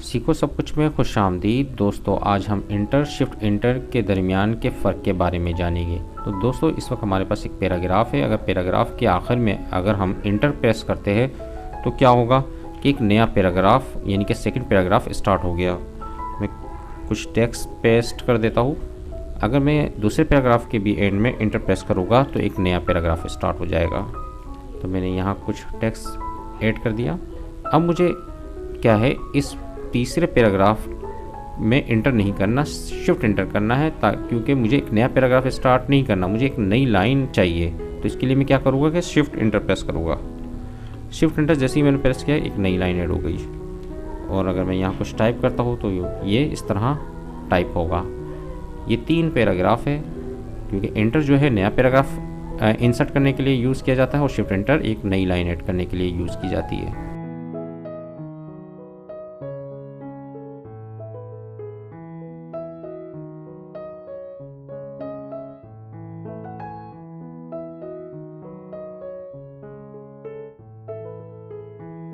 सीखो सब कुछ में खुशामदीद दोस्तों। आज हम इंटर शिफ्ट इंटर के दरमियान के फ़र्क के बारे में जानेंगे। तो दोस्तों इस वक्त हमारे पास एक पैराग्राफ है। अगर पैराग्राफ के आखिर में अगर हम इंटर प्रेस करते हैं तो क्या होगा कि एक नया पैराग्राफ यानी कि सेकंड पैराग्राफ स्टार्ट हो गया। मैं कुछ टेक्स्ट पेस्ट कर देता हूँ। अगर मैं दूसरे पैराग्राफ के भी एंड में इंटर प्रेस करूँगा तो एक नया पैराग्राफ स्टार्ट हो जाएगा। तो मैंने यहाँ कुछ टेक्स्ट ऐड कर दिया। अब मुझे क्या है, इस तीसरे पैराग्राफ में इंटर नहीं करना, शिफ्ट इंटर करना है, क्योंकि मुझे एक नया पैराग्राफ स्टार्ट नहीं करना, मुझे एक नई लाइन चाहिए। तो इसके लिए मैं क्या करूँगा कि शिफ्ट इंटर प्रेस करूँगा। शिफ्ट इंटर जैसे ही मैंने प्रेस किया एक नई लाइन ऐड हो गई। और अगर मैं यहाँ कुछ टाइप करता हूँ तो ये इस तरह टाइप होगा। ये 3 पैराग्राफ है, क्योंकि इंटर जो है नया पैराग्राफ इंसर्ट करने के लिए यूज़ किया जाता है और शिफ्ट इंटर एक नई लाइन ऐड करने के लिए यूज़ की जाती है।